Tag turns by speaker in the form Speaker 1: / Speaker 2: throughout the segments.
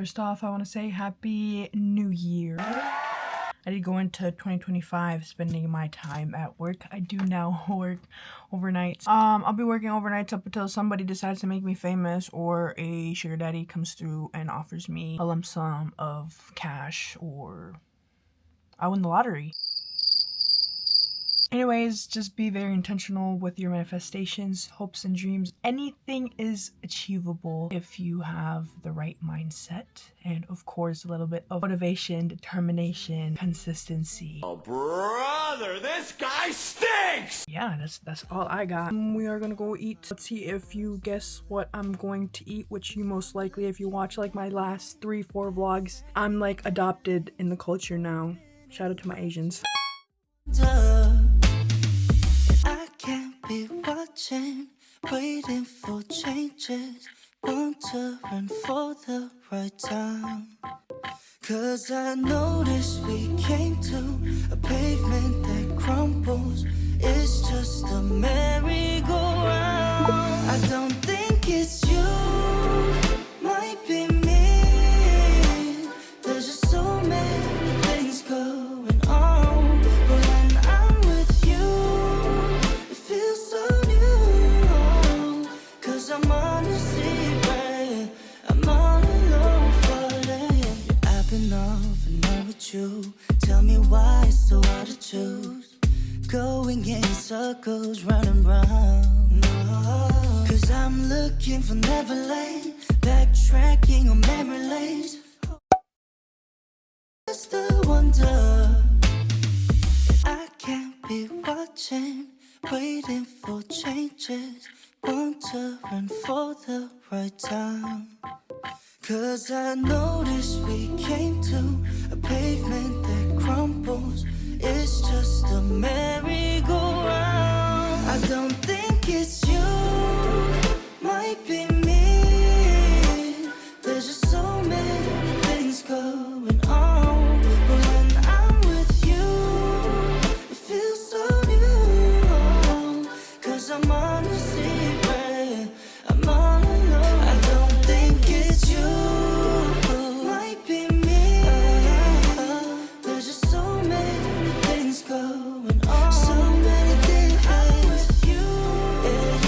Speaker 1: First off, I want to say Happy New Year. I did go into 2025 spending my time at work. I do now work overnight. I'll be working overnights up until somebody decides to make me famous or a sugar daddy comes through and offers me a lump sum of cash, or I win the lottery. Anyways, just be very intentional with your manifestations, hopes, and dreams. Anything is achievable if you have the right mindset and, of course, a little bit of motivation, determination, consistency.
Speaker 2: Oh, brother, this guy stinks!
Speaker 1: Yeah, that's all I got. We are gonna go eat. Let's see if you guess what I'm going to eat, which you most likely, if you watch like my last 3-4 vlogs, I'm like adopted in the culture now. Shout out to my Asians.
Speaker 3: I can't be watching, waiting for changes, want to run for the right time. Cause I noticed we came to a pavement that crumbles. It's just a merry-go-round. I don't think it's you, might be me. There's just so many things going on. But when I'm with you, it feels so new. Cause I'm on a secret, I'm all alone falling. I've been off and on with you. Tell me why it's so hard to choose. Going in circles, running round. Cause I'm looking for Neverland, backtracking on memory lanes. That's the wonder. I can't be watching, waiting for changes, want to run for the right time. Cause I noticed we came to a pavement that crumbles. It's just a merry-go-round. I don't think it's you, might be me. There's just so many things going on. But when I'm with you, it feels so new. Cause I'm on a secret, I'm all alone. I don't think it's you, might be me. There's just so many things going on. So many things with you. Yeah,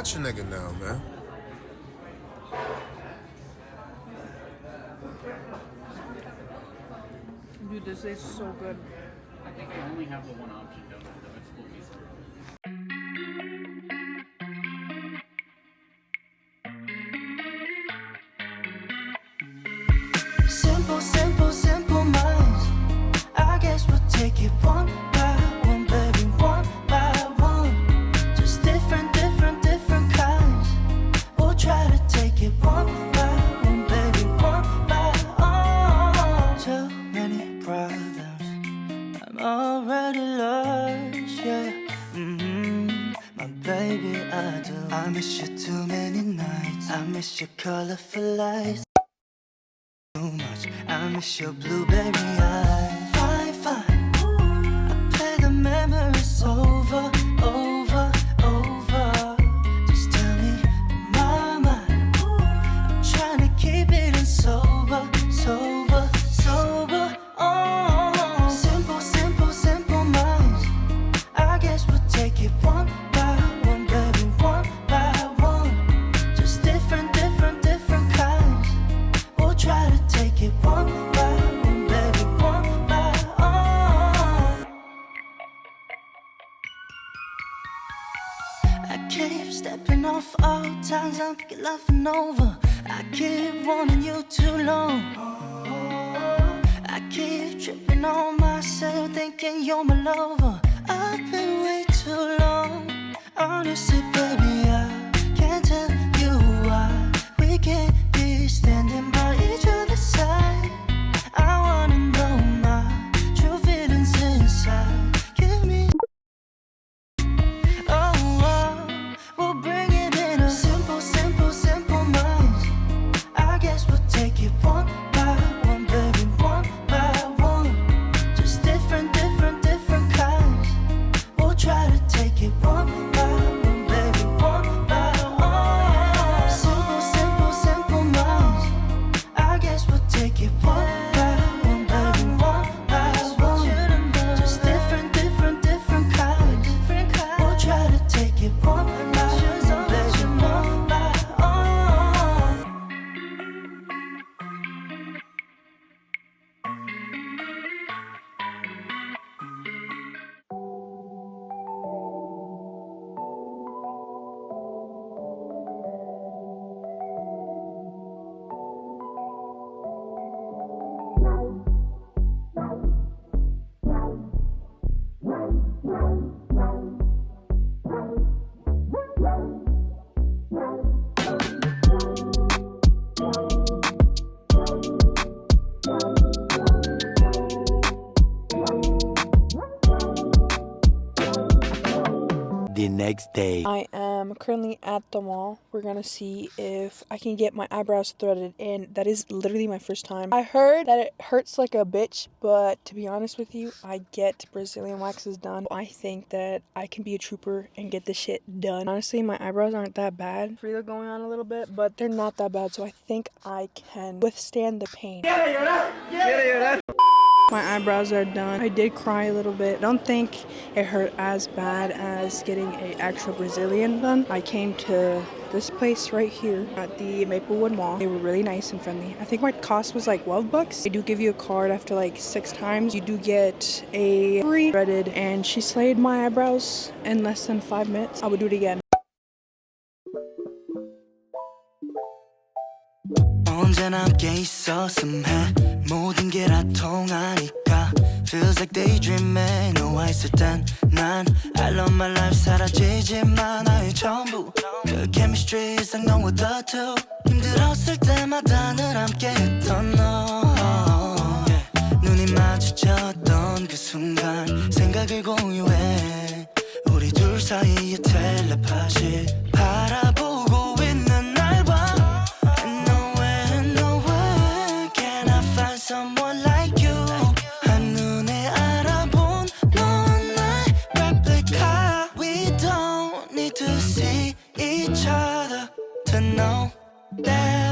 Speaker 4: at your nigga now, man.
Speaker 1: Dude, this is so good.
Speaker 5: I think I only have the one option, don't I? The vegetable piece.
Speaker 3: Simple, simple, simple minds. I guess we'll take it one by one, baby, one by one. Just different, different, different kinds. We'll try to take it one by one, baby, one by one. Too many problems, I'm already lost, yeah. My baby, I do. I miss you too many nights. I miss your colorful lights. Too much. I miss your blueberry eyes. Fine, fine. I play the memories over, over, over. Just tell me, my mind. I'm trying to keep it in sober, sober, sober. Oh, simple, simple, simple minds. I guess we'll take it one by one, baby, one by one. Just different, different, different kinds. We'll try to take it one by one, baby, one by one. I keep stepping off all times I'm laughing over. I keep wanting you too long. I keep tripping on myself, thinking you're my lover. I've been way too long. Honestly, baby, I can't tell you why we can't be standing by each other's side. I wanna know my true feelings inside. Give me, oh, we'll bring it in a simple, simple, simple minds. I guess we'll take it one by one, baby, one by one. Just different, different, different kinds. We'll try to take it one by one, baby, one by one. Simple, simple, simple minds. I guess we'll take it one by one, baby, one by one. Just different, different, different kinds. We'll try to take it one by one, baby, one by one.
Speaker 6: The next day.
Speaker 1: I am currently at the mall. We're gonna see if I can get my eyebrows threaded, and that is literally my first time. I heard that it hurts like a bitch, but to be honest with you, I get Brazilian waxes done. I think that I can be a trooper and get this shit done. Honestly, my eyebrows aren't that bad. Freela going on a little bit, but they're not that bad, so I think I can withstand the pain. My eyebrows are done. I did cry a little bit. I don't think it hurt as bad as getting an actual Brazilian done. I came to this place right here at the Maplewood Mall. They were really nice and friendly. I think my cost was like $12. They do give you a card after like 6 times. You do get a free threaded, and she slayed my eyebrows in less than 5 minutes. I would do it again.
Speaker 3: 언제나 함께 있었음 해 모든 게 다 통하니까 Feels like daydreaming 너와 있을 땐 난 I love my life 사라지지만 나의 전부 그 chemistry 이상 너와 the two 힘들었을 때마다 늘 함께 했던 너 눈이 마주쳤던 그 순간 생각을 공유해 우리 둘 사이의 텔레파시 바라보고 있는 날 봐 Someone like you 한눈에 알아본 넌 나의 replica We don't need to see each other to know that